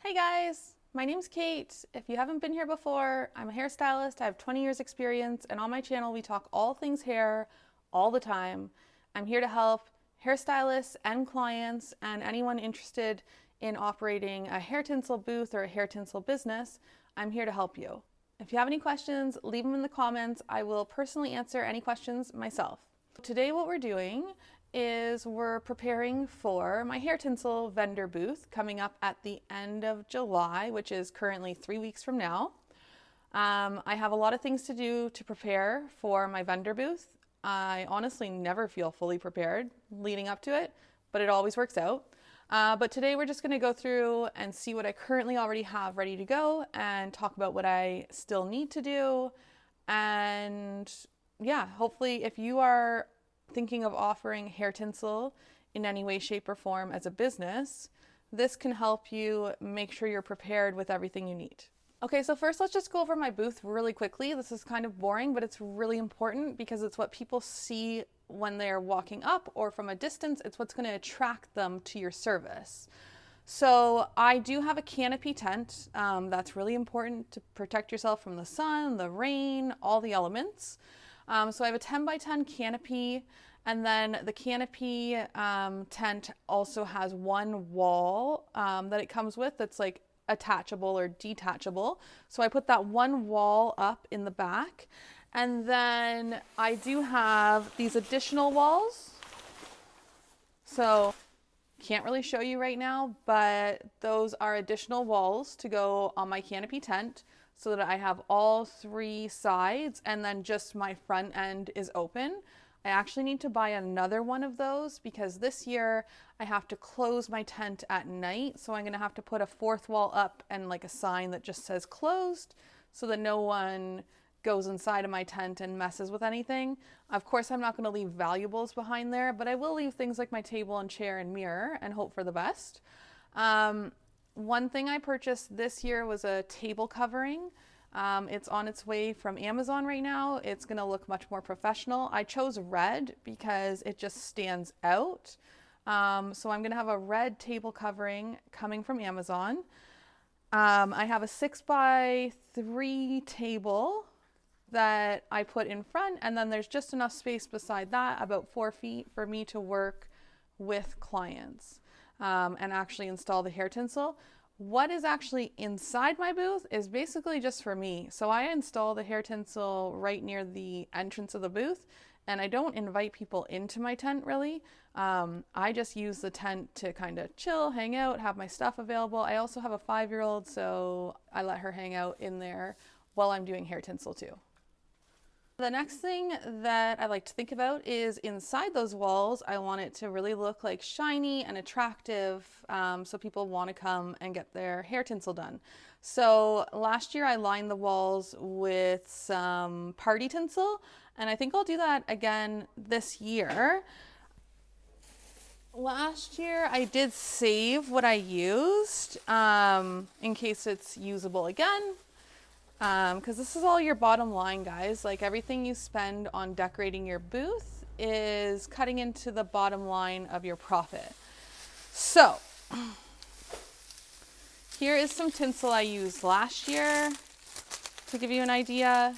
Hey guys, my name's Kate. If you haven't been here before, I'm a hairstylist. I have 20 years experience, and on my channel we talk all things hair all the time. I'm here to help hairstylists and clients and anyone interested in operating a hair tinsel booth or a hair tinsel business. I'm here to help you. If you have any questions, leave them in the comments. I will personally answer any questions myself. Today what we're doing is we're preparing for my hair tinsel vendor booth coming up at the end of July, which is currently 3 weeks from now. I have a lot of things to do to prepare for my vendor booth. I honestly never feel fully prepared leading up to it, but it always works out. But today we're just going to go through and see what I currently already have ready to go and talk about what I still need to do. And yeah, hopefully if you are thinking of offering hair tinsel in any way, shape, or form as a business, this can help you make sure you're prepared with everything you need. Okay, so first let's just go over my booth really quickly. This is kind of boring, but it's really important because it's what people see when they're walking up or from a distance. It's what's going to attract them to your service. So I do have a canopy tent. That's really important to protect yourself from the sun, the rain, all the elements. So I have a 10 by 10 canopy, and then the canopy tent also has one wall that it comes with that's like attachable or detachable. So I put that one wall up in the back, and then I do have these additional walls. So can't really show you right now, but those are additional walls to go on my canopy tent, so that I have all three sides and then just my front end is open. I actually need to buy another one of those because this year I have to close my tent at night. So I'm gonna have to put a fourth wall up and like a sign that just says closed so that no one goes inside of my tent and messes with anything. Of course, I'm not gonna leave valuables behind there, but I will leave things like my table and chair and mirror and hope for the best. One thing I purchased this year was a table covering. It's on its way from Amazon right now. It's going to look much more professional. I chose red because it just stands out. So I'm going to have a red table covering coming from Amazon. I have a 6x3 table that I put in front, and then there's just enough space beside that, about 4 feet, for me to work with clients. And actually install the hair tinsel. What is actually inside my booth is basically just for me. So I install the hair tinsel right near the entrance of the booth, and I don't invite people into my tent really. I just use the tent to kind of chill, hang out, have my stuff available. I also have a 5-year-old, so I let her hang out in there while I'm doing hair tinsel too. The next thing that I like to think about is inside those walls, I want it to really look like shiny and attractive, so people want to come and get their hair tinsel done. So last year I lined the walls with some party tinsel, and I think I'll do that again this year. Last year I did save what I used in case it's usable again. Because this is all your bottom line, guys. Like everything you spend on decorating your booth is cutting into the bottom line of your profit. So here is some tinsel I used last year to give you an idea.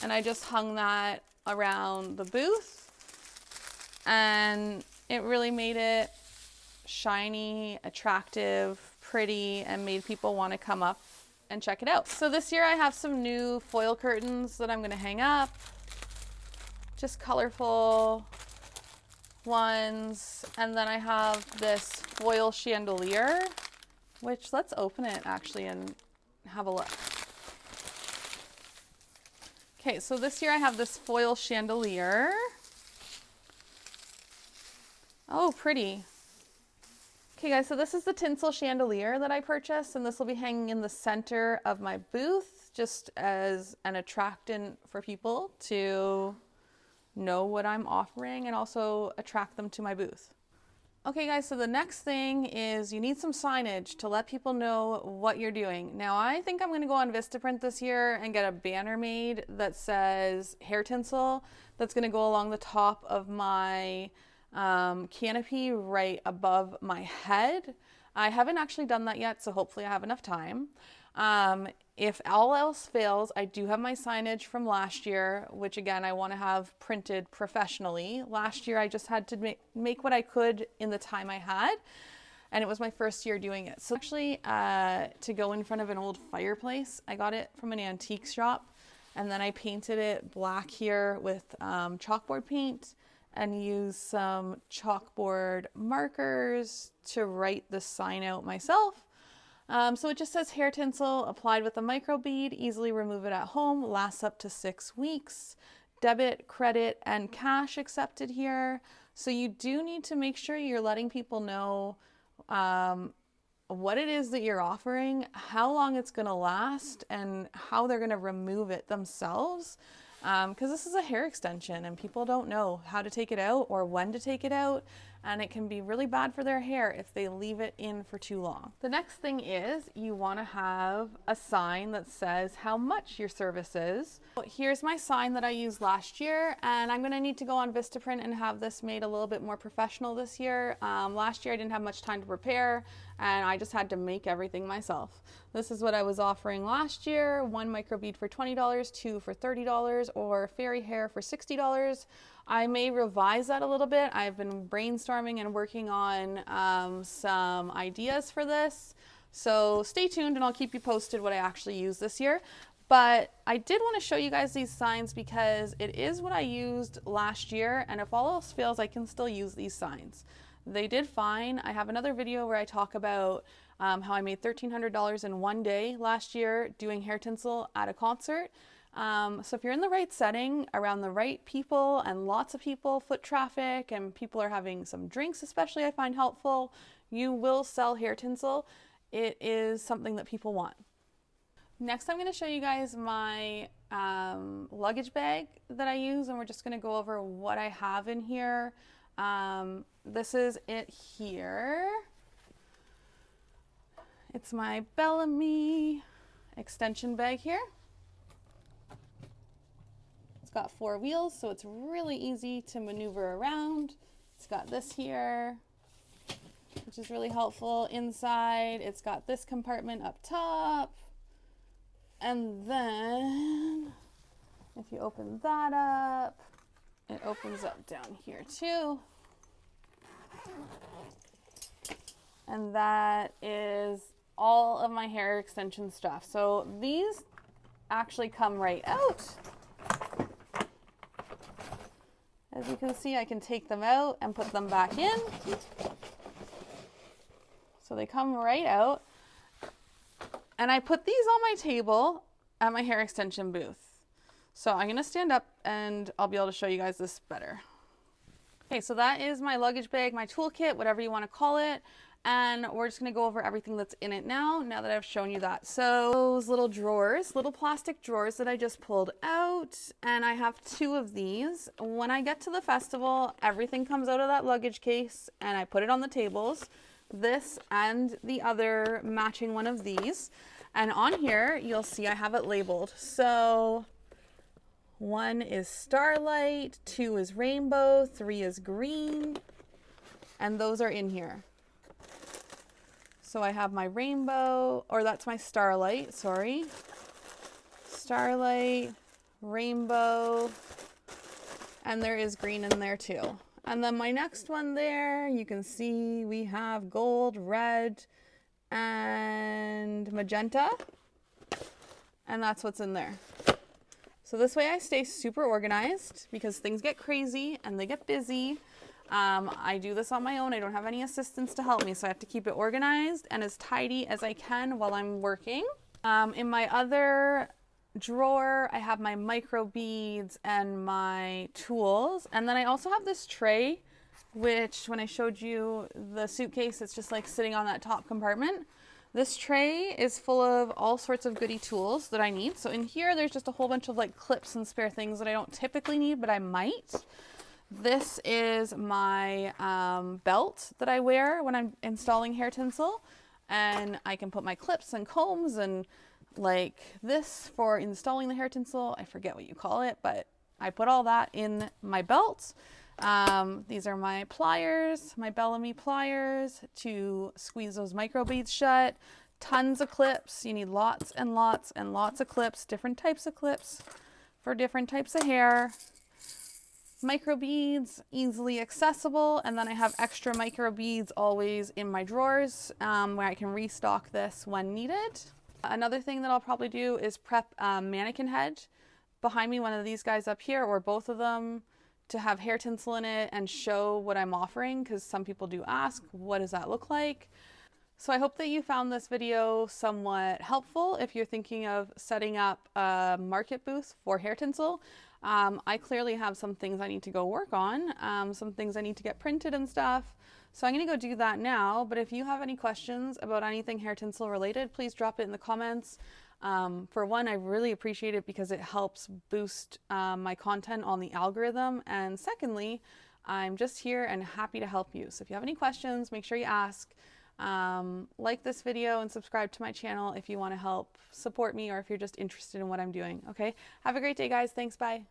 And I just hung that around the booth, and it really made it shiny, attractive, pretty, and made people want to come up and check it out. So this year I have some new foil curtains that I'm going to hang up, just colorful ones. And then I have this foil chandelier, which let's open it actually and have a look. Okay, so this year I have this foil chandelier. Oh, pretty. Okay guys, so this is the tinsel chandelier that I purchased, and this will be hanging in the center of my booth just as an attractant for people to know what I'm offering and also attract them to my booth. Okay guys, so the next thing is you need some signage to let people know what you're doing. Now I think I'm gonna go on Vistaprint this year and get a banner made that says hair tinsel that's gonna go along the top of my canopy right above my head. I haven't actually done that yet, so hopefully I have enough time. If all else fails, I do have my signage from last year, which again, I want to have printed professionally. Last year, I just had to make what I could in the time I had, and it was my first year doing it. So actually, to go in front of an old fireplace, I got it from an antique shop, and then I painted it black here with chalkboard paint and used some chalkboard markers to write the sign out myself. So it just says hair tinsel applied with a micro bead, easily remove it at home, lasts up to 6 weeks, debit, credit, and cash accepted here. So you do need to make sure you're letting people know what it is that you're offering, how long it's going to last, and how they're going to remove it themselves. Because this is a hair extension and people don't know how to take it out or when to take it out, and it can be really bad for their hair if they leave it in for too long. The next thing is you want to have a sign that says how much your service is. Here's my sign that I used last year, and I'm going to need to go on Vistaprint and have this made a little bit more professional this year. Last year I didn't have much time to prepare and I just had to make everything myself. This is what I was offering last year: 1 microbead for $20, 2 for $30, or fairy hair for $60. I may revise that a little bit. I've been brainstorming and working on some ideas for this. So stay tuned and I'll keep you posted what I actually use this year. But I did want to show you guys these signs because it is what I used last year, and if all else fails, I can still use these signs. They did fine. I have another video where I talk about how I made $1,300 in one day last year doing hair tinsel at a concert. So if you're in the right setting, around the right people and lots of people, foot traffic, and people are having some drinks especially, I find helpful, you will sell hair tinsel. It is something that people want. Next, I'm going to show you guys my luggage bag that I use, and we're just going to go over what I have in here. This is it here. It's my Bellamy extension bag here. It's got 4 wheels, so it's really easy to maneuver around. It's got this here, which is really helpful. Inside, it's got this compartment up top. And then, if you open that up, it opens up down here too. And that is all of my hair extension stuff. So these actually come right out. As you can see, I can take them out and put them back in. So they come right out. And I put these on my table at my hair extension booth. So I'm going to stand up and I'll be able to show you guys this better. Okay, so that is my luggage bag, my toolkit, whatever you want to call it. And we're just going to go over everything that's in it now that I've shown you that. So those little drawers, little plastic drawers that I just pulled out, and I have 2 of these. When I get to the festival, everything comes out of that luggage case and I put it on the tables. This and the other matching one of these. And on here, you'll see I have it labeled. So 1 is Starlight, 2 is Rainbow, 3 is Green, and those are in here. So I have my Rainbow, or that's my Starlight, sorry. Starlight, Rainbow, and there is Green in there too. And then my next one there, you can see we have Gold, Red, and Magenta, and that's what's in there. So this way I stay super organized because things get crazy and they get busy. I do this on my own. I don't have any assistants to help me, so I have to keep it organized and as tidy as I can while I'm working. In my other drawer, I have my micro beads and my tools, and then I also have this tray, which when I showed you the suitcase, it's just like sitting on that top compartment. This tray is full of all sorts of goody tools that I need. So in here, there's just a whole bunch of like clips and spare things that I don't typically need, but I might. This is my belt that I wear when I'm installing hair tinsel, and I can put my clips and combs and like this for installing the hair tinsel. I forget what you call it, but I put all that in my belt. These are my pliers, my Bellamy pliers to squeeze those micro beads shut. Tons of clips. You need lots and lots and lots of clips, different types of clips for different types of hair. Micro beads, easily accessible, and then I have extra micro beads always in my drawers where I can restock this when needed. Another thing that I'll probably do is prep mannequin head. Behind me, one of these guys up here, or both of them, to have hair tinsel in it and show what I'm offering, because some people do ask, what does that look like? So I hope that you found this video somewhat helpful if you're thinking of setting up a market booth for hair tinsel. I clearly have some things I need to go work on, some things I need to get printed and stuff. So I'm going to go do that now, but if you have any questions about anything hair tinsel related, please drop it in the comments. For one, I really appreciate it because it helps boost my content on the algorithm. And secondly, I'm just here and happy to help you. So if you have any questions, make sure you ask. Like this video and subscribe to my channel if you want to help support me or if you're just interested in what I'm doing. Okay, have a great day, guys. Thanks. Bye.